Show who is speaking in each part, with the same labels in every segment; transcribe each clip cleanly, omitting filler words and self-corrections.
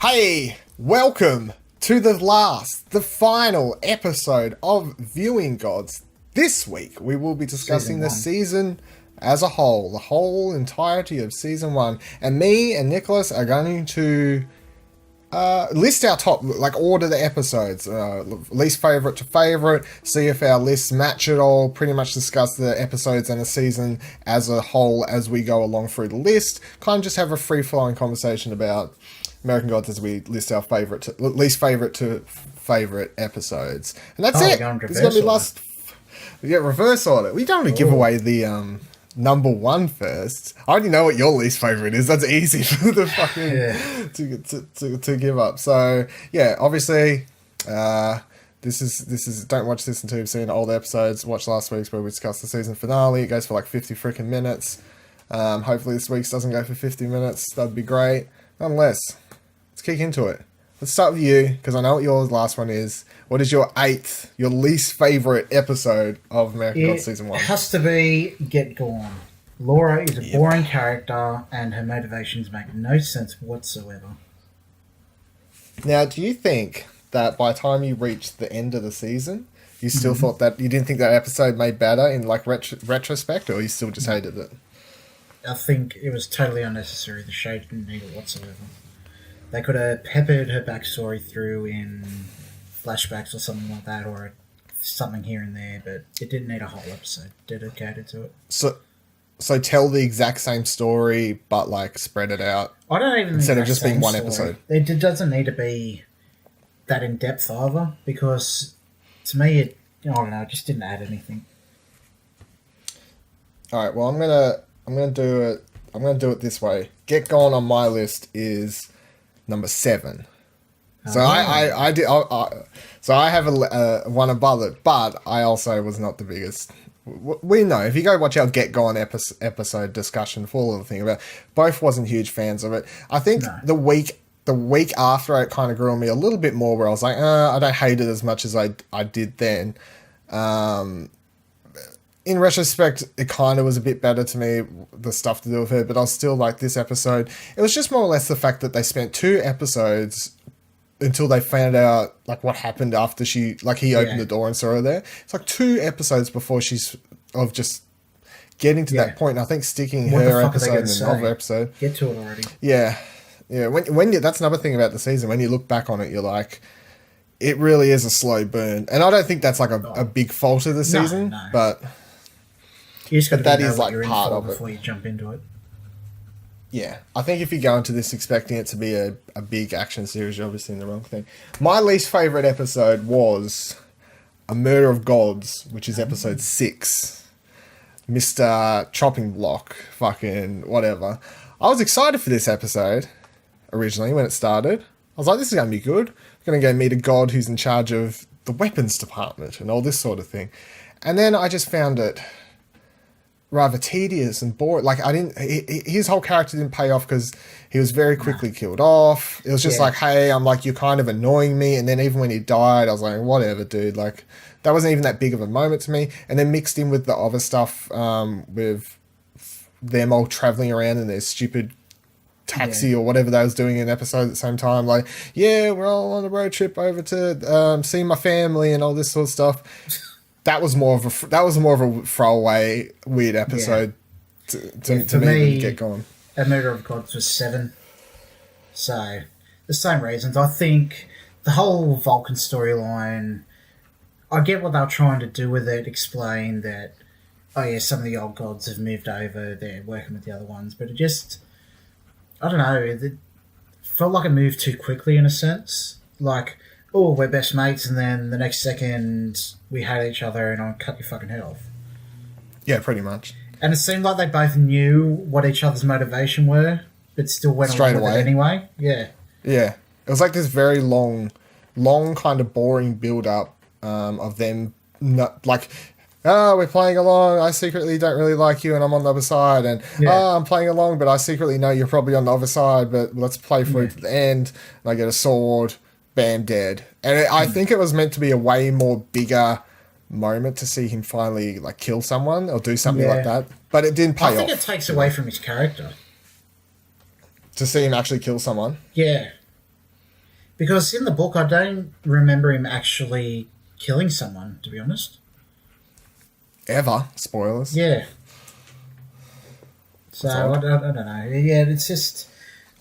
Speaker 1: Hey, welcome to the final episode of Viewing Gods. This week we will be discussing the season as a whole, the whole entirety of season one. And me and Nicholas are going to list our top, order the episodes, least favorite to favorite, see if our lists match at all, pretty much discuss the episodes and the season as a whole as we go along through the list. Kind of just have a free-flowing conversation about American Gods as we list our least favorite to favorite episodes. And that's it. It's going to be last. Yeah, reverse order. We don't want to give away the number one first. I already know what your least favorite is. That's easy for the fucking to give up. So yeah, obviously, this is don't watch this until you've seen all the episodes. Watch last week's where we discussed the season finale. It goes for like 50 freaking minutes. Hopefully this week's doesn't go for 50 minutes. That'd be great. Nonetheless, let's kick into it. Let's start with you, because I know what your last one is. What is your least favourite episode of American Gods Season 1?
Speaker 2: It has to be Get Gone. Laura is a boring character, and her motivations make no sense whatsoever.
Speaker 1: Now, do you think that by the time you reached the end of the season, you still thought that, you didn't think that episode made better in retrospect, or you still just hated it?
Speaker 2: I think it was totally unnecessary. The show didn't need it whatsoever. They could have peppered her backstory through in flashbacks or something like that, or something here and there, but it didn't need a whole episode dedicated to it.
Speaker 1: So tell the exact same story, but spread it out.
Speaker 2: I don't even
Speaker 1: instead of just being one
Speaker 2: story.
Speaker 1: Episode.
Speaker 2: It doesn't need to be that in depth either, because to me, I don't know, it just didn't add anything.
Speaker 1: All right, well, I'm gonna do it this way. Get Gone on my list is number 7. So I have a one above it, but I also was not the biggest. We know if you go watch our Get Gone episode discussion, full of the thing about, both wasn't huge fans of it. I think the week after it kind of grew on me a little bit more, where I was like, I don't hate it as much as I did then. In retrospect, it kind of was a bit better to me, the stuff to do with her, but I was still like, this episode, it was just more or less the fact that they spent 2 episodes until they found out what happened after he opened the door and saw her there. It's 2 episodes before she's of just getting to that point. And I think sticking her episode in another episode.
Speaker 2: Get to it already.
Speaker 1: Yeah. When that's another thing about the season. When you look back on it, you're like, it really is a slow burn. And I don't think that's a big fault of the season, but
Speaker 2: you just got to
Speaker 1: that
Speaker 2: know
Speaker 1: is
Speaker 2: what you're
Speaker 1: part
Speaker 2: in for
Speaker 1: of it
Speaker 2: before you jump into it.
Speaker 1: Yeah, I think if you go into this expecting it to be a big action series, you're obviously in the wrong thing. My least favourite episode was A Murder of Gods, which is episode 6. Mr. Chopping Block, fucking whatever. I was excited for this episode, originally, when it started. I was like, this is going to be good. I'm going to go meet a god who's in charge of the weapons department and all this sort of thing. And then I just found it rather tedious and boring. His whole character didn't pay off because he was very quickly killed off. It was just hey, you're kind of annoying me. And then even when he died, I was like, whatever, dude. That wasn't even that big of a moment to me. And then mixed in with the other stuff, with them all traveling around in their stupid taxi or whatever they was doing in an episode at the same time. We're all on a road trip over to see my family and all this sort of stuff. That was more of a throwaway weird episode to me Get Gone.
Speaker 2: A Murder of Gods was 7. So, the same reasons. I think the whole Vulcan storyline, I get what they were trying to do with it, explain that, some of the old gods have moved over, they're working with the other ones, but it just, I don't know, it felt like it moved too quickly in a sense. We're best mates, and then the next second we hate each other and I'll cut your fucking head off.
Speaker 1: Yeah, pretty much.
Speaker 2: And it seemed like they both knew what each other's motivation were, but still went
Speaker 1: straight
Speaker 2: along with
Speaker 1: away.
Speaker 2: it anyway. Yeah.
Speaker 1: Yeah. It was this very long kind of boring build-up of them not, we're playing along, I secretly don't really like you and I'm on the other side, and I'm playing along but I secretly know you're probably on the other side, but let's play through to the end, and I get a sword, bam, dead. And I think it was meant to be a way more bigger moment to see him finally kill someone or do something like that, but it didn't pay off.
Speaker 2: I think it takes away from his character
Speaker 1: to see him actually kill someone.
Speaker 2: Yeah, Because in the book, I don't remember him actually killing someone, to be honest.
Speaker 1: Ever. Spoilers.
Speaker 2: Yeah. So, I don't know. Yeah, it's just...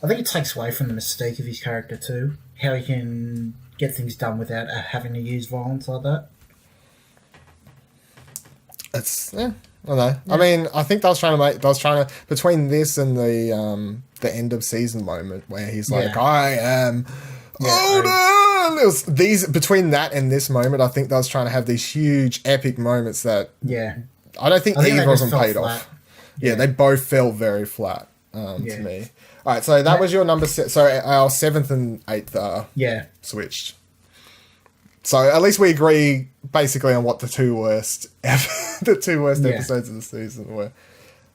Speaker 2: I think it takes away from the mystique of his character, too. How he can get things done without having to use violence like that.
Speaker 1: It's... Yeah. I don't know. Yeah. I mean, I think they was trying to between this and the end of season moment where he's like, I am Odin. It was these between that and this moment. I think they was trying to have these huge epic moments that I don't think either of them paid off. Yeah, they both fell very flat to me. All right, so that was your number. So our 7th and 8th are switched. So at least we agree basically on what the two worst episodes of the season were.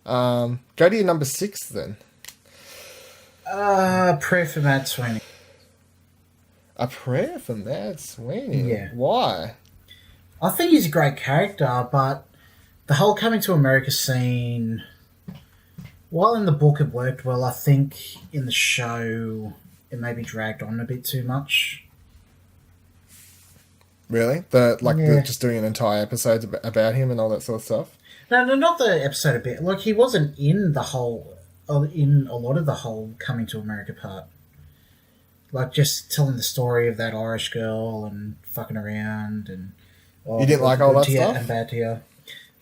Speaker 1: Go to your number 6 then.
Speaker 2: Prayer for Mad Sweeney.
Speaker 1: A Prayer for Mad Sweeney?
Speaker 2: Yeah.
Speaker 1: Why?
Speaker 2: I think he's a great character, but the whole coming to America scene, while in the book it worked well, I think in the show it maybe dragged on a bit too much.
Speaker 1: Really? Just doing an entire episode about him and all that sort of stuff?
Speaker 2: No, not the episode a bit. Like, he wasn't in a lot of the whole coming to America part. Like, just telling the story of that Irish girl and fucking around and...
Speaker 1: you didn't like all that stuff?
Speaker 2: And bad to you.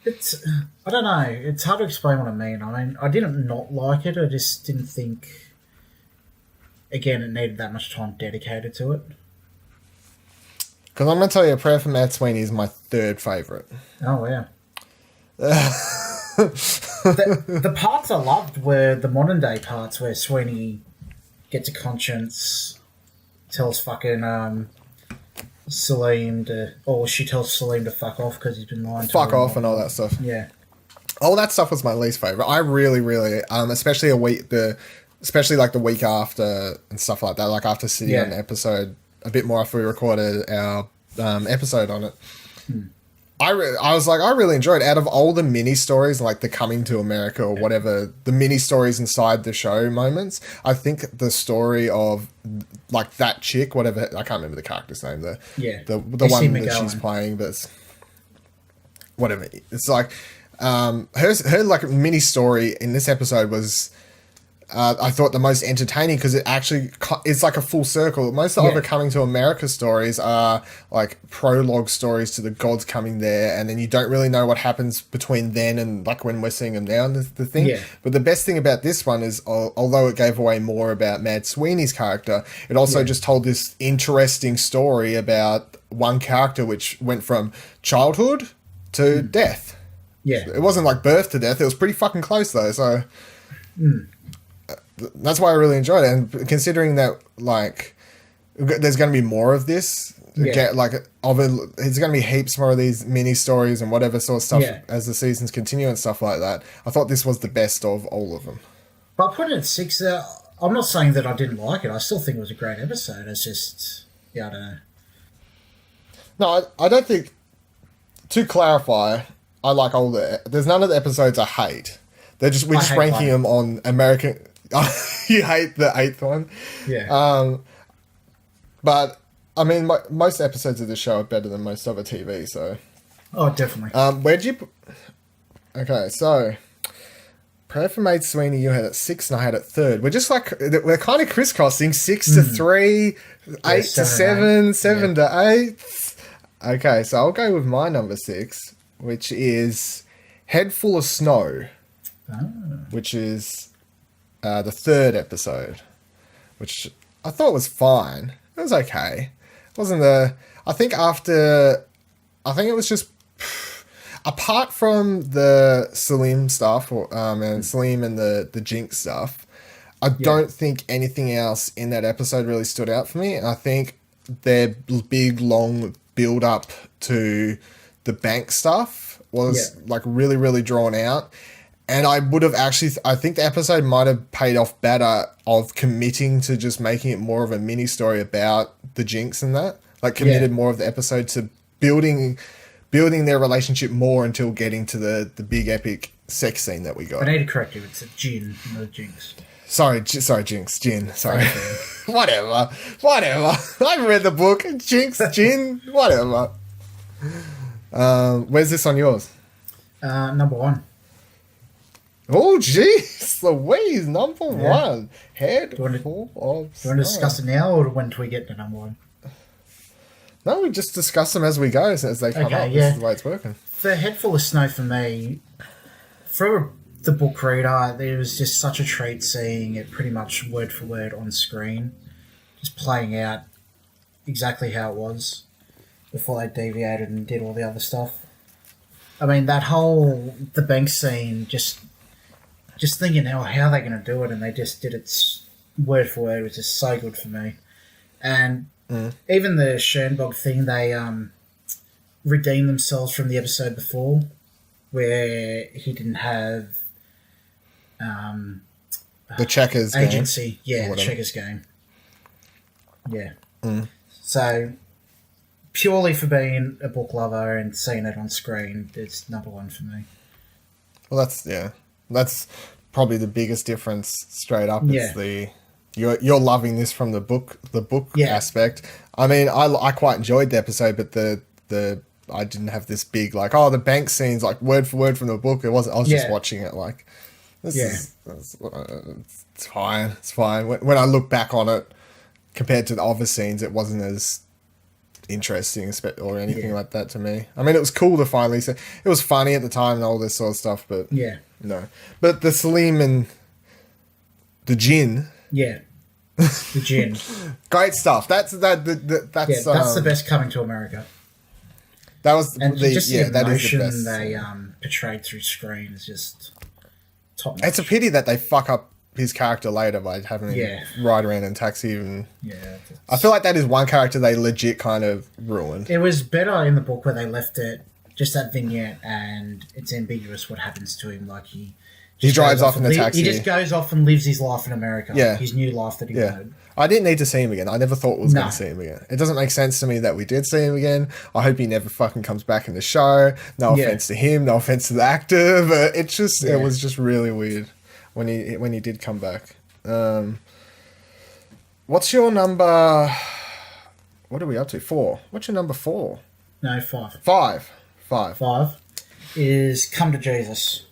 Speaker 2: It's... I don't know. It's hard to explain what I mean. I mean, I didn't not like it. I just didn't think... Again, it needed that much time dedicated to it.
Speaker 1: Because I'm going to tell you, A Prayer for Mad Sweeney is my 3rd favourite.
Speaker 2: Oh, wow. the parts I loved were the modern day parts where Sweeney gets a conscience, tells fucking Salim she tells Salim to fuck off because he's been lying to her.
Speaker 1: Fuck off and all that stuff.
Speaker 2: Yeah.
Speaker 1: All that stuff was my least favourite. I really, really, especially the week after and stuff like that, like after sitting on an episode a bit more after we recorded our episode on it. I was like, I really enjoyed it. Out of all the mini stories, like the coming to America or whatever, the mini stories inside the show moments, I think the story of like that chick, whatever, I can't remember the character's name, the one that she's playing, but whatever. It's like her like mini story in this episode was I thought the most entertaining because it's like a full circle. Most of the other coming to America stories are like prologue stories to the gods coming there, and then you don't really know what happens between then and like when we're seeing them now and the thing. Yeah. But the best thing about this one is, although it gave away more about Mad Sweeney's character, it also just told this interesting story about one character which went from childhood to death. Yeah. It wasn't like birth to death. It was pretty fucking close though, so... That's why I really enjoyed it, and considering that like there's going to be more of this, there's going to be heaps more of these mini stories and whatever sort of stuff as the seasons continue and stuff like that. I thought this was the best of all of them.
Speaker 2: But I put it at 6. I'm not saying that I didn't like it. I still think it was a great episode. It's just, I don't know.
Speaker 1: No, I don't think. To clarify, I like all there's none of the episodes I hate. We're just ranking them on American. You hate the 8th one?
Speaker 2: Yeah.
Speaker 1: But, I mean, most episodes of the show are better than most other TV, so...
Speaker 2: Oh, definitely.
Speaker 1: Where'd you... Okay, so... Prayer for Mad Sweeney, you had it 6 and I had it 3rd. We're just like... We're kind of crisscrossing 6 to 3, 8 to 7, 7 to 8. Okay, so I'll go with my number 6, which is Head Full of Snow. Which is... the 3rd episode, which I thought was fine. It was okay. It wasn't I think it was just apart from the Salim stuff and Salim and the Jinx stuff. I don't think anything else in that episode really stood out for me. And I think their big long build up to the bank stuff was like really, really drawn out. And I would have I think the episode might have paid off better of committing to just making it more of a mini story about the Jinx and that. Like committed more of the episode to building their relationship more until getting to the big epic sex scene that we got.
Speaker 2: I need to correct you. It's a Jin, not a Jinx.
Speaker 1: Sorry, Jinx. Jin. Sorry. Whatever. I've read the book. Jinx, Jin, whatever. Where's this on yours?
Speaker 2: Number one.
Speaker 1: Oh, jeez. Louise, number one. Head full of
Speaker 2: Do you want to discuss it now, or when do we get to number one?
Speaker 1: No, we just discuss them as we go, as they come up. This is the way it's working.
Speaker 2: The Head Full of Snow for me, for the book reader, it was just such a treat seeing it pretty much word for word on screen, just playing out exactly how it was before they deviated and did all the other stuff. I mean, the bank scene, just thinking, how are they going to do it, and they just did it word for word, was just so good for me. And even the Schoenberg thing, they redeemed themselves from the episode before, where he didn't have
Speaker 1: the Checkers
Speaker 2: agency.
Speaker 1: game.
Speaker 2: Yeah, the Checkers game. Yeah. So, purely for being a book lover and seeing it on screen, it's number one for me.
Speaker 1: Well, that's probably the biggest difference straight up. It's the you're loving this from the book aspect. I mean, I quite enjoyed the episode, but the I didn't have this big the bank scenes word for word from the book. It wasn't. I was just watching it it's fine. It's fine. When I look back on it, compared to the other scenes, it wasn't as interesting or anything like that to me. I mean, it was cool to finally see. It was funny at the time and all this sort of stuff, but no. But the Salim and the Jinn,
Speaker 2: the Jinn,
Speaker 1: great stuff. That's
Speaker 2: the best Coming to America.
Speaker 1: That was
Speaker 2: and
Speaker 1: the
Speaker 2: emotion
Speaker 1: that is the best.
Speaker 2: They portrayed through screen is just top notch.
Speaker 1: It's a pity that they fuck up his character later by having him ride around in taxi. And I feel like that is one character they legit kind of ruined.
Speaker 2: It was better in the book where they left it just that vignette, and it's ambiguous what happens to him. Like he
Speaker 1: drives off in the taxi.
Speaker 2: He just goes off and lives his life in America.
Speaker 1: Yeah,
Speaker 2: his new life that he wanted.
Speaker 1: I didn't need to see him again. I never thought we was going to see him again. It doesn't make sense to me that we did see him again. I hope he never fucking comes back in the show. No offense to him. No offense to the actor. But it was just really weird when he did come back. What's your number? What are we up to? 4. What's your number 4?
Speaker 2: No, 5.
Speaker 1: 5
Speaker 2: is Come to Jesus.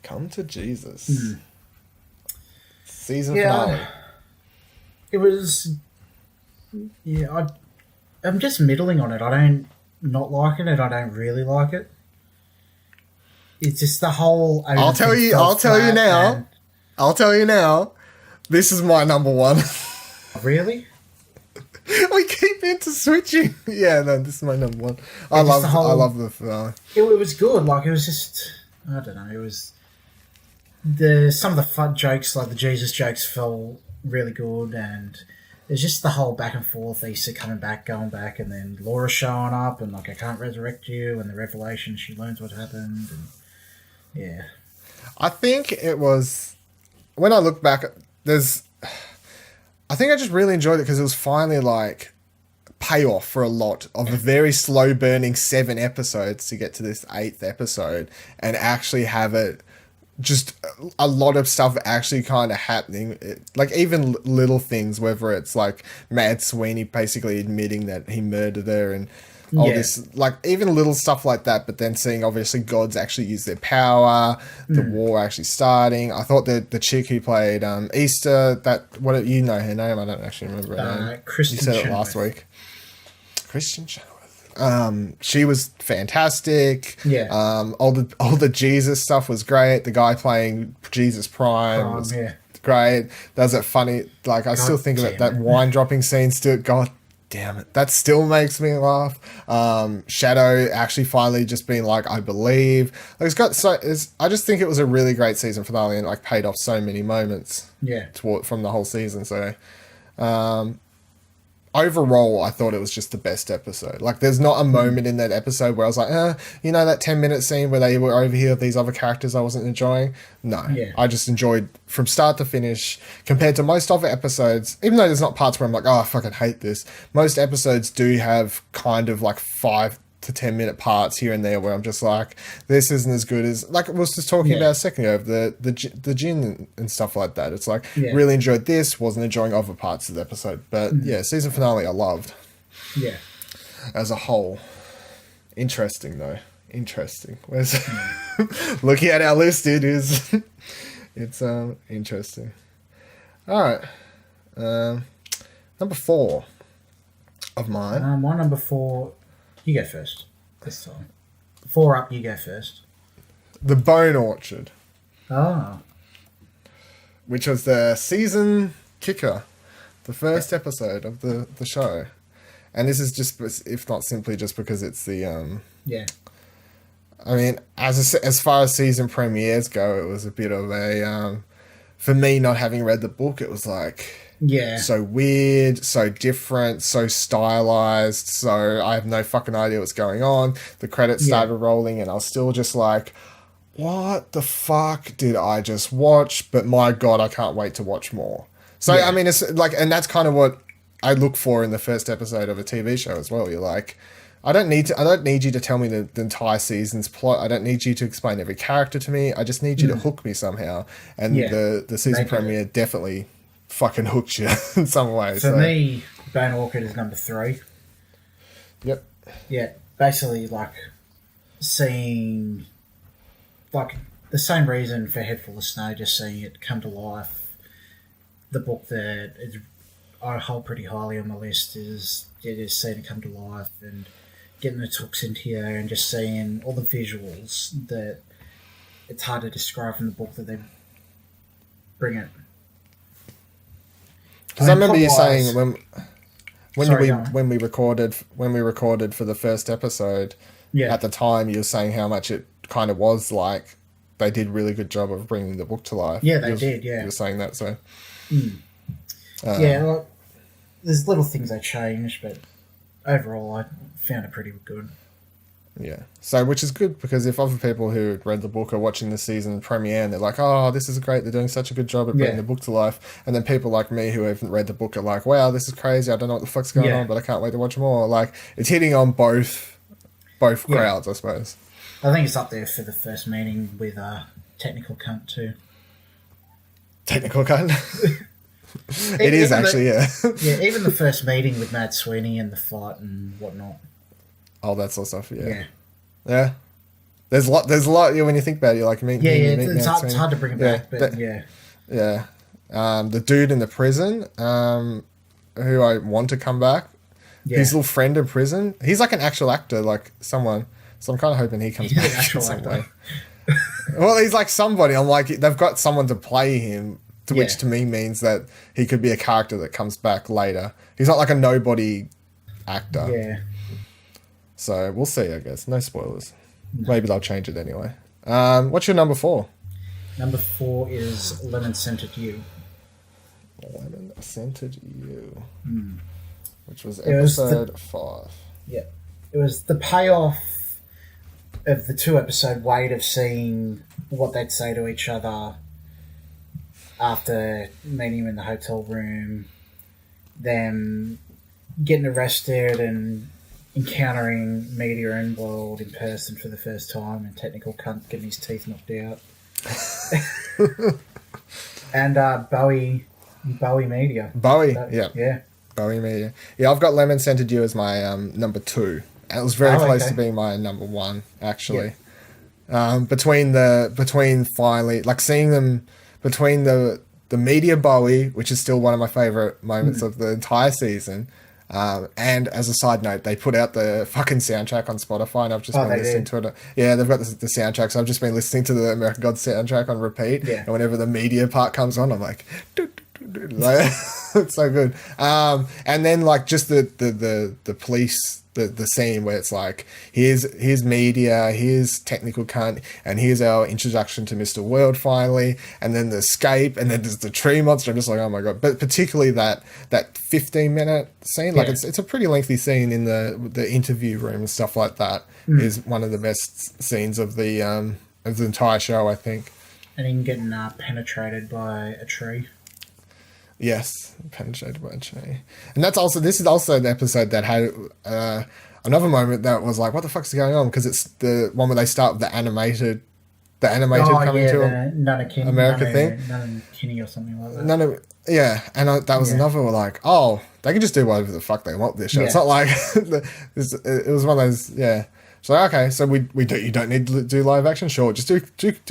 Speaker 1: Come to Jesus. Season finale.
Speaker 2: It was... Yeah, I'm just middling on it. I don't not like it, and I don't really like it. It's just the whole... I'll tell you
Speaker 1: now. This is my number 1.
Speaker 2: Really?
Speaker 1: We keep into switching. Yeah, no, this is my number 1. I love the finale.
Speaker 2: It was good. It was just... I don't know. It was... Some of the fun jokes, like the Jesus jokes, felt really good, and there's just the whole back and forth, Issa coming back, going back, and then Laura showing up, and I can't resurrect you, and the revelation, she learns what happened, and
Speaker 1: I think it was, when I look back, I think I just really enjoyed it because it was finally payoff for a lot of a very slow burning 7 episodes to get to this 8th episode and actually have it just a lot of stuff actually kind of happening, even little things, whether it's Mad Sweeney basically admitting that he murdered her and all this, even little stuff like that, but then seeing obviously gods actually use their power, the war actually starting. I thought that the chick who played Easter, you know her name, I don't actually remember her name.
Speaker 2: Kristen
Speaker 1: You said it last week. Christian Chenoweth. She was fantastic. All the Jesus stuff was great. The guy playing Jesus Prime was great. Does it funny? I still think about that wine dropping scene still. God damn it, that still makes me laugh. Shadow actually finally just being I believe. I just think it was a really great season finale and paid off so many moments. From the whole season. So, overall, I thought it was just the best episode. There's not a moment in that episode where I was that 10-minute scene where they were over here with these other characters I wasn't enjoying. No. I just enjoyed from start to finish compared to most other episodes, even though there's not parts where I'm I fucking hate this. Most episodes do have kind of 5 to 10-minute parts here and there where I'm just like, this isn't as good as, like I was just talking
Speaker 2: Yeah.
Speaker 1: about a second ago, of the gin and stuff like that. It's like,
Speaker 2: Yeah.
Speaker 1: really enjoyed this, wasn't enjoying other parts of the episode. But yeah, season finale I loved
Speaker 2: Yeah.
Speaker 1: as a whole. Interesting though. Interesting. Where's looking at our list, it is it's interesting. All right. Number 4 of mine.
Speaker 2: My number 4, you go first this time. 4 up, you go first.
Speaker 1: The Bone Orchard,
Speaker 2: Oh,
Speaker 1: which was the season kicker, the first episode of the show. And this is just, if not simply just because it's the
Speaker 2: yeah.
Speaker 1: I mean, as far as season premieres go, it was a bit of a for me, not having read the book, it was like
Speaker 2: Yeah.
Speaker 1: so weird, so different, so stylized. So I have no fucking idea what's going on. The credits started rolling, and I was still just like, "What the fuck did I just watch?" But my god, I can't wait to watch more. So
Speaker 2: Yeah.
Speaker 1: I mean, it's like, and that's kind of what I look for in the first episode of a TV show as well. You're like, I don't need you to tell me the entire season's plot. I don't need you to explain every character to me. I just need you to hook me somehow. And
Speaker 2: Yeah.
Speaker 1: the season premiere definitely fucking hooked you in some way.
Speaker 2: For me, Bone Orchard is number 3.
Speaker 1: Yep.
Speaker 2: Yeah, basically like seeing like the same reason for Head Full of Snow, just seeing it come to life. The book that I hold pretty highly on my list is seeing it come to life and getting the hooks into you and just seeing all the visuals that it's hard to describe from the book that they bring it.
Speaker 1: Because I remember you
Speaker 2: plot-wise-
Speaker 1: saying when
Speaker 2: Sorry,
Speaker 1: we
Speaker 2: go on.
Speaker 1: when we recorded for the first episode,
Speaker 2: Yeah.
Speaker 1: at the time you were saying how much it kind of was like they did a really good job of bringing the book to life.
Speaker 2: Yeah, they
Speaker 1: You were-
Speaker 2: did, yeah.
Speaker 1: You were saying that, so
Speaker 2: Yeah, like, there's little things they changed, but overall I found it pretty good.
Speaker 1: yeah. So, which is good, because if other people who read the book are watching the season premiere and they're like, "Oh, this is great, they're doing such a good job at bringing
Speaker 2: Yeah.
Speaker 1: the book to life," and then people like me who haven't read the book are like, "Wow, this is crazy, I don't know what the fuck's going
Speaker 2: Yeah.
Speaker 1: on, but I can't wait to watch more." Like, it's hitting on both
Speaker 2: Yeah.
Speaker 1: crowds, I suppose.
Speaker 2: I think it's up there for the first meeting with Technical Cunt too.
Speaker 1: Technical cut. It is actually, yeah.
Speaker 2: Yeah, even the first meeting with Mad Sweeney and the fight and whatnot.
Speaker 1: All that sort of stuff, yeah.
Speaker 2: Yeah.
Speaker 1: Yeah. There's a lot, yeah, when you think about it, you're like,
Speaker 2: Yeah, it's hard to bring it back, but yeah.
Speaker 1: Yeah. The dude in the prison, who I want to come back,
Speaker 2: Yeah.
Speaker 1: his little friend in prison, he's like an actual actor, like someone. So I'm kind of hoping he comes
Speaker 2: He's an
Speaker 1: back in
Speaker 2: actual
Speaker 1: some
Speaker 2: actor.
Speaker 1: way. Well, he's like somebody. I'm like, they've got someone to play him, which
Speaker 2: Yeah.
Speaker 1: to me means that he could be a character that comes back later. He's not like a nobody actor.
Speaker 2: Yeah.
Speaker 1: So we'll see, I guess. No spoilers. Maybe they'll change it anyway. What's your number 4?
Speaker 2: Number 4 is Lemon Scented You.
Speaker 1: Lemon Scented You. Which was
Speaker 2: It was the-
Speaker 1: episode 5.
Speaker 2: Yeah. It was the payoff of the 2-episode wait of seeing what they'd say to each other after meeting him in the hotel room, them getting arrested and encountering Media and World in person for the first time, and Technical Cunt getting his teeth knocked out. And Bowie Media.
Speaker 1: Bowie, yeah.
Speaker 2: Yeah.
Speaker 1: Bowie Media. Yeah, I've got Lemon Scented You as my number 2. And it was very
Speaker 2: Oh,
Speaker 1: close
Speaker 2: okay.
Speaker 1: to being my number 1, actually. Between finally, like seeing them, between the Media Bowie, which is still one of my favorite moments of the entire season. And as a side note, they put out the fucking soundtrack on Spotify, and I've just been
Speaker 2: they
Speaker 1: listening to it. Yeah, they've got the soundtrack, so I've just been listening to the American Gods soundtrack on repeat.
Speaker 2: Yeah.
Speaker 1: And whenever the media part comes on, I'm like, like it's so good. And then like just the police. The scene where it's like, here's Media, here's Technical Cunt, and here's our introduction to Mr. World finally, and then the escape, and then there's the tree monster. I'm just like, oh my god! But particularly that 15-minute scene, like
Speaker 2: Yeah.
Speaker 1: it's a pretty lengthy scene in the interview room and stuff like that. Is one of the best scenes of the entire show, I think.
Speaker 2: And him getting penetrated by a tree.
Speaker 1: Yes, penetrated by a tree, and this is also the episode that had another moment that was like, what the fuck's going on? Because it's the one where they start with the animated
Speaker 2: Oh
Speaker 1: coming
Speaker 2: yeah,
Speaker 1: to
Speaker 2: the
Speaker 1: America thing.
Speaker 2: Nunnakinny or something like that.
Speaker 1: None of yeah, and that was
Speaker 2: Yeah.
Speaker 1: another like, oh, they can just do whatever the fuck they want with this show. It's
Speaker 2: Yeah.
Speaker 1: not like it was one of those yeah. So okay, so you don't need to do live action, sure. Just do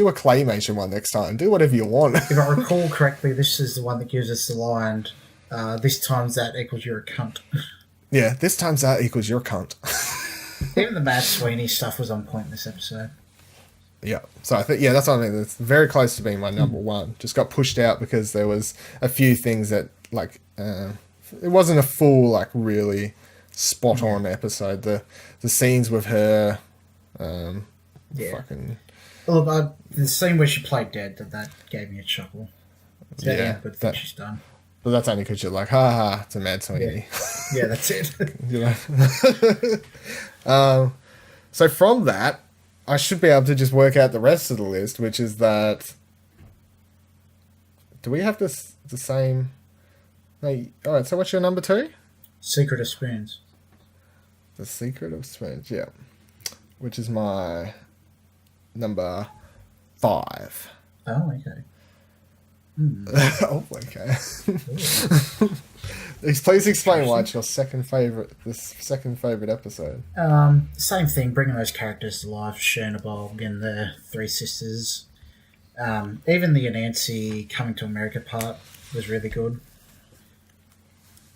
Speaker 1: a claymation one next time. Do whatever you want.
Speaker 2: If I recall correctly, this is the one that gives us the line, this times that equals you're a cunt.
Speaker 1: Yeah, this times that equals your cunt.
Speaker 2: Even the Matt Sweeney stuff was on point in this episode.
Speaker 1: Yeah, so I think that's what I mean. It's very close to being my number one. Just got pushed out because there was a few things that like it wasn't a full like really spot on episode. The scenes with her,
Speaker 2: Yeah.
Speaker 1: fucking
Speaker 2: Look, the scene where she played dead, that gave me a chuckle. It's about the only good thing she's done.
Speaker 1: but that's only because you're like, ha ha, it's a Mad Sweeney.
Speaker 2: Yeah, that's it.
Speaker 1: You know. So from that, I should be able to just work out the rest of the list, which is that. Do we have the same? No, all right. So what's your number 2?
Speaker 2: Secret of Spoons.
Speaker 1: The Secret of Spoons, yeah, which is my number 5.
Speaker 2: Oh, okay.
Speaker 1: Oh, okay. Please explain why it's your second favorite. This second favorite episode.
Speaker 2: Same thing, bringing those characters to life, Chernobog and the three sisters. Even the Anansi coming to America part was really good.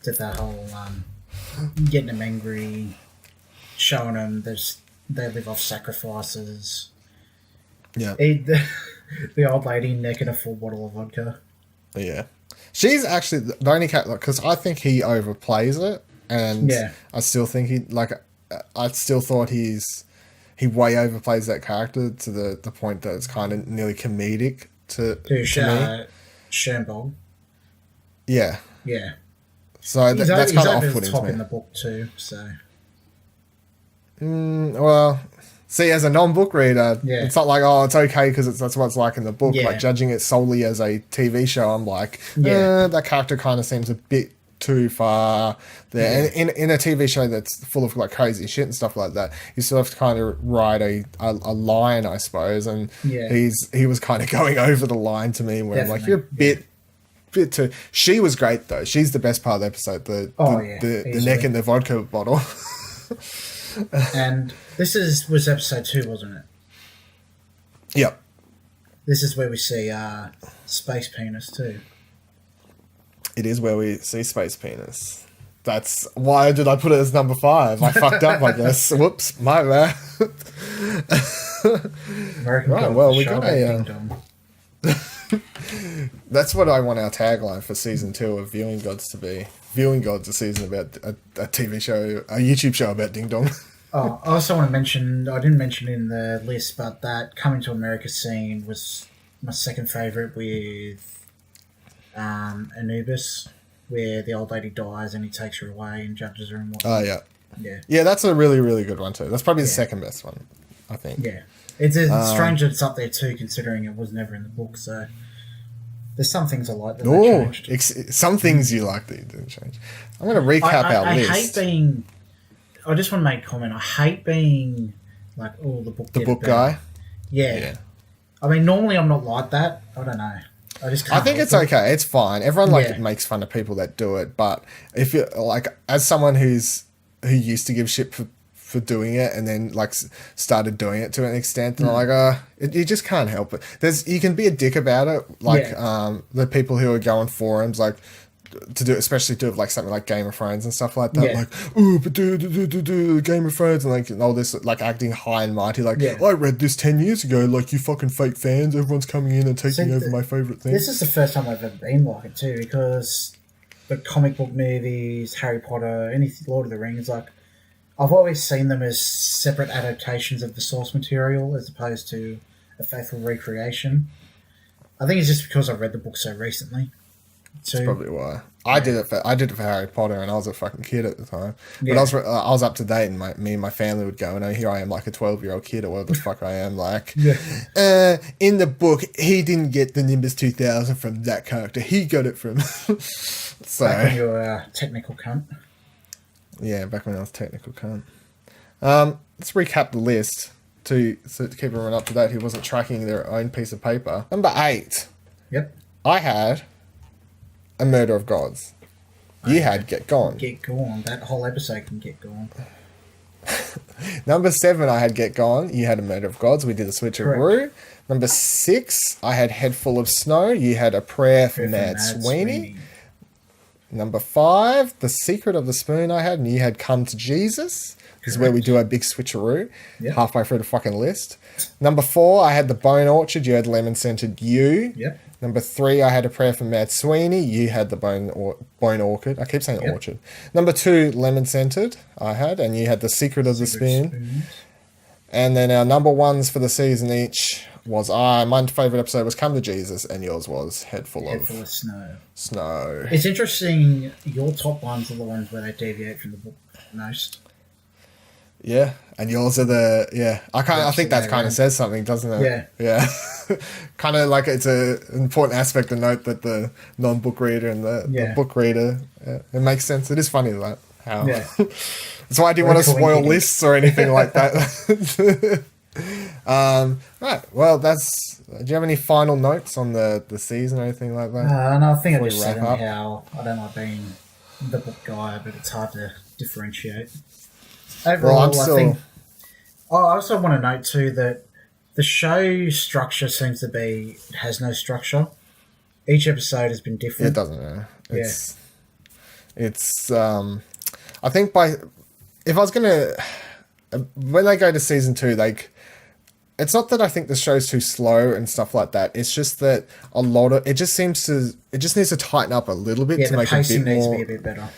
Speaker 2: Did that whole getting them angry, showing them they live off sacrifices.
Speaker 1: Yeah,
Speaker 2: The old lady necking a full bottle of vodka.
Speaker 1: yeah. She's actually the only cat because I think he overplays it, and
Speaker 2: Yeah.
Speaker 1: I still think I still thought he way overplays that character to the point that it's kind of nearly comedic to me.
Speaker 2: Chernobog.
Speaker 1: Yeah.
Speaker 2: Yeah.
Speaker 1: So
Speaker 2: He's
Speaker 1: that's kind of
Speaker 2: over the
Speaker 1: off-putting
Speaker 2: top
Speaker 1: to me.
Speaker 2: in the book too, so...
Speaker 1: Well, see, as a non-book reader,
Speaker 2: Yeah.
Speaker 1: it's not like, oh, it's okay because that's what it's like in the book.
Speaker 2: Yeah.
Speaker 1: Like, judging it solely as a TV show, I'm like,
Speaker 2: Yeah.
Speaker 1: that character kind of seems a bit too far there.
Speaker 2: Yeah.
Speaker 1: And in a TV show that's full of like crazy shit and stuff like that, you still have to kind of ride a line, I suppose. And
Speaker 2: Yeah.
Speaker 1: he was kind of going over the line to me where I'm like, you're a
Speaker 2: Definitely.
Speaker 1: bit too... She was great though. She's the best part of the episode. The
Speaker 2: Easily.
Speaker 1: neck in the vodka bottle.
Speaker 2: And this was episode 2, wasn't it?
Speaker 1: Yep.
Speaker 2: This is where we see Space Penis too.
Speaker 1: It is where we see Space Penis. That's why did I put it as number 5? I fucked up, I guess. Whoops, my bad.
Speaker 2: American
Speaker 1: Right,
Speaker 2: God,
Speaker 1: well,
Speaker 2: the
Speaker 1: we
Speaker 2: show
Speaker 1: got a,
Speaker 2: about Ding Dong.
Speaker 1: That's what I want our tagline for season 2 of Viewing Gods to be. Viewing Gods, a season about a TV show, a YouTube show about Ding Dong.
Speaker 2: Oh, I also want to mention, I didn't mention in the list, but that Coming to America scene was my second favourite with Anubis, where the old lady dies and he takes her away and judges her and whatnot.
Speaker 1: Oh, yeah.
Speaker 2: Yeah.
Speaker 1: Yeah, that's a really, really good one too. That's probably the
Speaker 2: Yeah.
Speaker 1: second best one, I think.
Speaker 2: Yeah. It's strange that it's up there too, considering it was never in the book, so there's some things I like that they
Speaker 1: Oh,
Speaker 2: changed.
Speaker 1: some things you like that you didn't change. I'm going to recap our
Speaker 2: I
Speaker 1: list.
Speaker 2: hate being... I just want to make a comment. I hate being like, oh, the book
Speaker 1: The
Speaker 2: did
Speaker 1: book
Speaker 2: it better.
Speaker 1: guy.
Speaker 2: Yeah.
Speaker 1: Yeah.
Speaker 2: I mean, normally I'm not like that. I don't know. I just can't
Speaker 1: I think
Speaker 2: help
Speaker 1: it's
Speaker 2: it.
Speaker 1: okay. It's fine. Everyone
Speaker 2: Yeah.
Speaker 1: makes fun of people that do it, but if you like, as someone who used to give shit for doing it and then like started doing it to an extent, and I'm like, you just can't help it. You can be a dick about it, like the people who are going forums like to do, especially do like something like Game of Thrones and stuff like that.
Speaker 2: Yeah.
Speaker 1: Like, oh, but do Game of Thrones and like all this like acting high and mighty. Like,
Speaker 2: Yeah.
Speaker 1: I read this 10 years ago. Like, you fucking fake fans. Everyone's coming in and taking
Speaker 2: See,
Speaker 1: over my favorite thing.
Speaker 2: This is the first time I've ever been like it too, because the comic book movies, Harry Potter, anything, Lord of the Rings, like I've always seen them as separate adaptations of the source material as opposed to a faithful recreation. I think it's just because I read the book so recently.
Speaker 1: That's probably why. I did it for Harry Potter, and I was a fucking kid at the time. But
Speaker 2: Yeah.
Speaker 1: I was up to date, and me and my family would go, and here I am, like a 12-year-old kid, or whatever the fuck I am, like.
Speaker 2: Yeah.
Speaker 1: In the book, he didn't get the Nimbus 2000 from that character. He got it from. So.
Speaker 2: Back when you were a technical cunt.
Speaker 1: Yeah, back when I was technical cunt. Let's recap the list to keep everyone up to date who wasn't tracking their own piece of paper. Number 8.
Speaker 2: Yep.
Speaker 1: I had A Murder of Gods. You had Get Gone.
Speaker 2: Get Gone. That whole episode can get gone.
Speaker 1: Number 7, I had Get Gone. You had A Murder of Gods. We did a switcheroo. Number 6, I had Head Full of Snow. You had A Prayer for Mad Sweeney. Number 5, The Secret of the Spoon I had, and you had Come to Jesus. This is where we do our big switcheroo, halfway through the fucking list. Number 4, I had The Bone Orchard. You had Lemon Scented You.
Speaker 2: Yep.
Speaker 1: Number 3, I had A Prayer for Mad Sweeney. You had The Bone Orchid. I keep saying Orchard. Number 2, Lemon Scented I had, and you had The Secret of the Spoon. And then our number 1s for the season each was my favourite episode was Come to Jesus, and yours was Head Full of Snow.
Speaker 2: It's interesting, your top ones are the ones where they deviate from the book most.
Speaker 1: Yeah, and yours are I think that kind of says something, doesn't it? Yeah. Kind of like it's an important aspect to note that the non-book reader and the book reader, it makes sense. It is funny that how. Yeah. That's why I didn't want to spoil lists or anything like that. Right. Well, do you have any final notes on the season or anything like that?
Speaker 2: No, I think I just said how I don't like being the book guy, but it's hard to differentiate. Overall, I also want to note too that the show structure seems to be it has no structure. Each episode has been different.
Speaker 1: It doesn't. It's I think if I was gonna when they go to season 2, it's not that I think the show's too slow and stuff like that. It's just that it just needs to tighten up a little bit to make it a bit more. The pacing needs to be a bit better.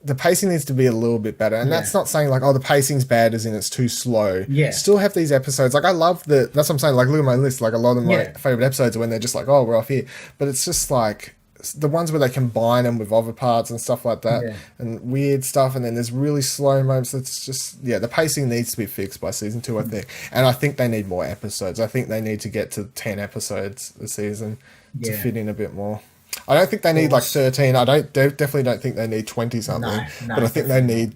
Speaker 1: The pacing needs to be a little bit better. And that's not saying the pacing's bad as in it's too slow.
Speaker 2: Yeah.
Speaker 1: Still have these episodes. I love that's what I'm saying. Look at my list. A lot of my favorite episodes are when they're just we're off here. But it's just the ones where they combine them with other parts and stuff like that and weird stuff. And then there's really slow moments. It's just, the pacing needs to be fixed by season 2, I think. And I think they need more episodes. I think they need to get to 10 episodes a season to fit in a bit more. I don't think they need 13. Definitely don't think they need 20 something. No, but I think they need.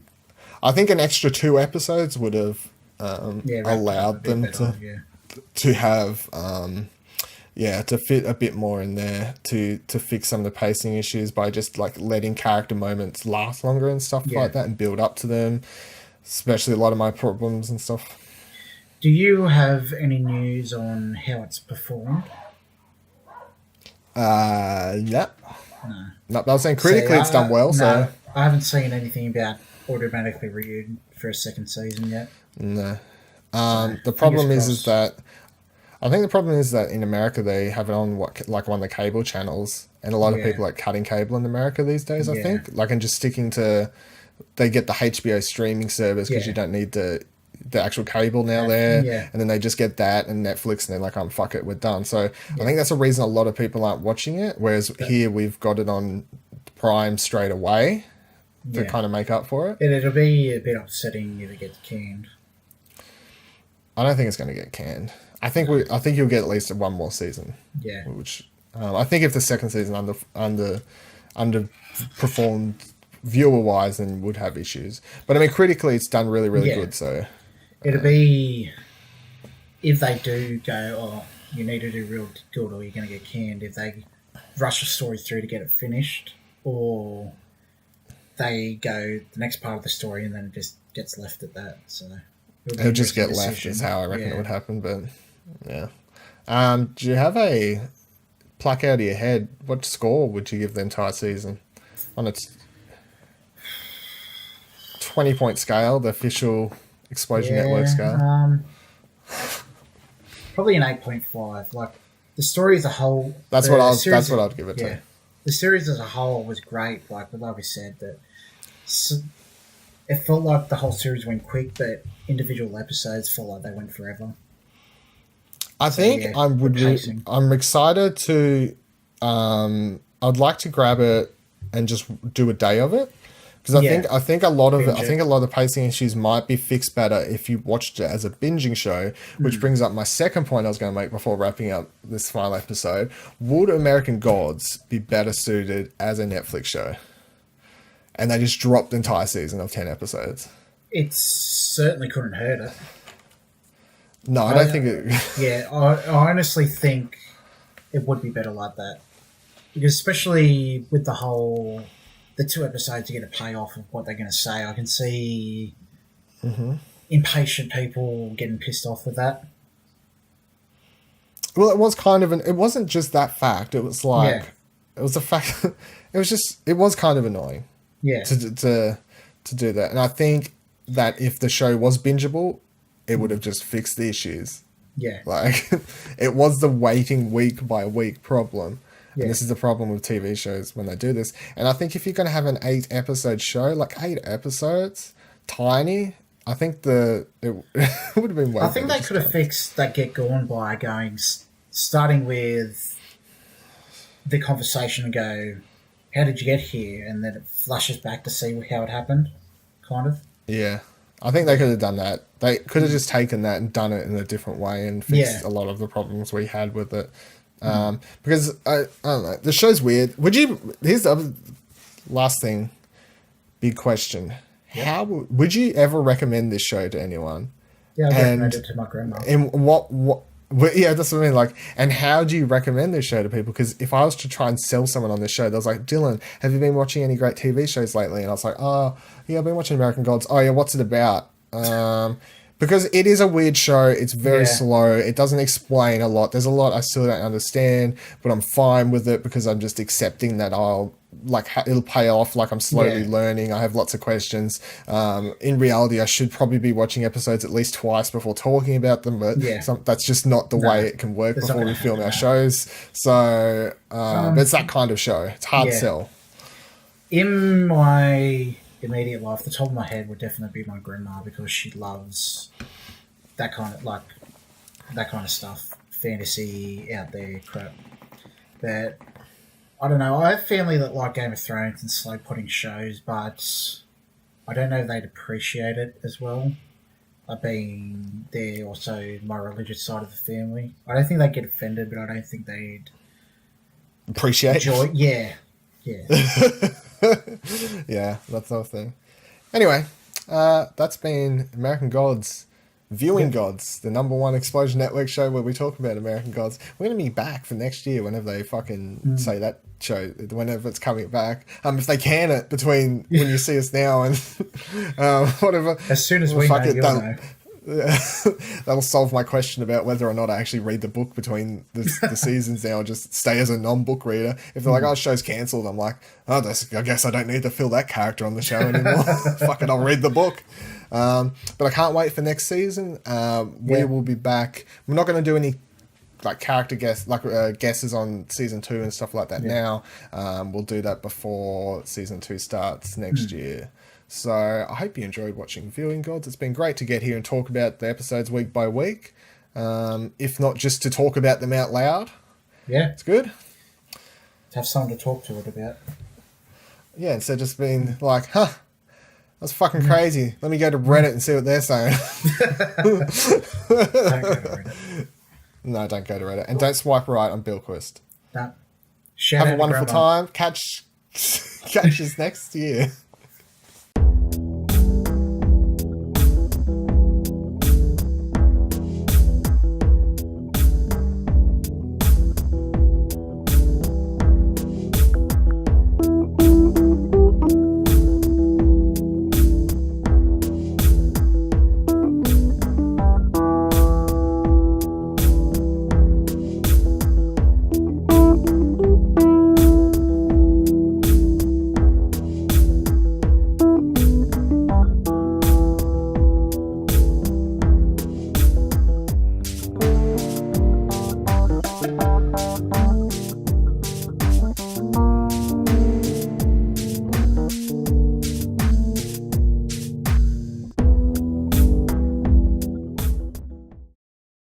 Speaker 1: I think an extra 2 episodes would have allowed them to have to fit a bit more in there to fix some of the pacing issues by just letting character moments last longer and stuff like that and build up to them. Especially a lot of my problems and stuff.
Speaker 2: Do you have any news on how it's performed?
Speaker 1: Yeah. No, I was saying critically it's done well. So
Speaker 2: I haven't seen anything about automatically renewed for a second season yet.
Speaker 1: No. The problem is that I think the problem is that in America they have it on one of the cable channels, and a lot of people are cutting cable in America these days. I think and just sticking to they get the HBO streaming service because you don't need the actual cable now there, and then they just get that and Netflix, and they're like, fuck it, we're done. So I think that's a reason a lot of people aren't watching it, whereas here we've got it on Prime straight away to kind of make up for it.
Speaker 2: It'll be a bit upsetting if it gets canned.
Speaker 1: I don't think it's going to get canned. I think you'll get at least one more season.
Speaker 2: Yeah.
Speaker 1: Which I think if the second season underperformed viewer wise, then would have issues. But I mean, critically, it's done really, really good. So
Speaker 2: it'll be if they do go, you need to do real good, or you're going to get canned. If they rush a story through to get it finished, or they go the next part of the story and then it just gets left at that. So
Speaker 1: it'll just get left. Is how I reckon it would happen. But yeah, do you have a pluck out of your head? What score would you give the entire season on its 20-point scale, the official Explosion Network scale?
Speaker 2: Probably an 8.5. The story as a whole.
Speaker 1: That's what I'd give it to.
Speaker 2: The series as a whole was great. Like we said, that it felt like the whole series went quick, but individual episodes felt like they went forever. I'm
Speaker 1: excited to. I'm I'd like to grab it and just do a day of it. Because I think a lot of it, I think a lot of the pacing issues might be fixed better if you watched it as a binging show, which brings up my second point I was going to make before wrapping up this final episode. Would American Gods be better suited as a Netflix show? And they just dropped the entire season of 10 episodes.
Speaker 2: It certainly couldn't hurt it.
Speaker 1: No, I don't think it...
Speaker 2: Yeah, I honestly think it would be better like that. Because especially with the 2 episodes, you get a payoff of what they're going to say. I can see impatient people getting pissed off with that.
Speaker 1: Well, it was kind of it wasn't just that fact. It was like, it was a fact. It was kind of annoying.
Speaker 2: Yeah.
Speaker 1: To do that. And I think that if the show was bingeable, it would have just fixed the issues.
Speaker 2: Yeah.
Speaker 1: Like, it was the waiting week by week problem.
Speaker 2: Yeah.
Speaker 1: And this is the problem with TV shows when they do this. And I think if you're going to have an 8-episode show, like 8 episodes, tiny, I think it would have been way
Speaker 2: I think they could have fixed that Get Gone by starting with the conversation and go, how did you get here? And then it flashes back to see how it happened, kind of.
Speaker 1: Yeah. I think they could have done that. They could have just taken that and done it in a different way and fixed a lot of the problems we had with it. Because I don't know, the show's weird. Here's the other last thing, big question. How would you ever recommend this show to anyone?
Speaker 2: Yeah, I recommend it to my grandma.
Speaker 1: And yeah, that's what I mean. Like, and how do you recommend this show to people? Because if I was to try and sell someone on this show, they was like, Dylan, have you been watching any great TV shows lately? And I was like, oh, yeah, I've been watching American Gods. Oh, yeah, what's it about? Because it is a weird show. It's very slow. It doesn't explain a lot. There's a lot I still don't understand, but I'm fine with it because I'm just accepting that it'll pay off. Like, I'm slowly learning. I have lots of questions. In reality, I should probably be watching episodes at least twice before talking about them, but that's just not the way it can work before we film our shows. So, but it's that kind of show. It's hard to sell.
Speaker 2: In my immediate life, the top of my head would definitely be my grandma because she loves that kind of stuff, fantasy out there crap. But I don't know. I have family that like Game of Thrones and slow putting shows, but I don't know if they'd appreciate it as well. Being there, also my religious side of the family. I don't think they'd get offended, but I don't think they'd
Speaker 1: appreciate.
Speaker 2: Enjoy. Yeah.
Speaker 1: Yeah, that's the thing. Anyway, that's been American Gods, Viewing Gods, the #1 Explosion Network show where we talk about American Gods. We're going to be back for next year whenever they fucking say that show, whenever it's coming back. If they can it between when you see us now and whatever.
Speaker 2: As soon as we know, you'll know.
Speaker 1: That'll solve my question about whether or not I actually read the book between the seasons now, or just stay as a non-book reader. If they're like, oh, show's cancelled, I'm like, oh, I guess I don't need to fill that character on the show anymore. Fuck it, I'll read the book. But I can't wait for next season. We will be back. We're not going to do any like character guesses on season 2 and stuff like that now. We'll do that before season 2 starts next year. So I hope you enjoyed watching Viewing Gods. It's been great to get here and talk about the episodes week by week. If not just to talk about them out loud.
Speaker 2: Yeah.
Speaker 1: It's good.
Speaker 2: To have someone to talk to it about.
Speaker 1: Yeah, instead of just being like, that's fucking crazy. Let me go to Reddit and see what they're saying.
Speaker 2: Don't go to Reddit.
Speaker 1: No, don't go to Reddit. And don't swipe right on Billquist.
Speaker 2: No.
Speaker 1: Have a wonderful time. Catch us next year.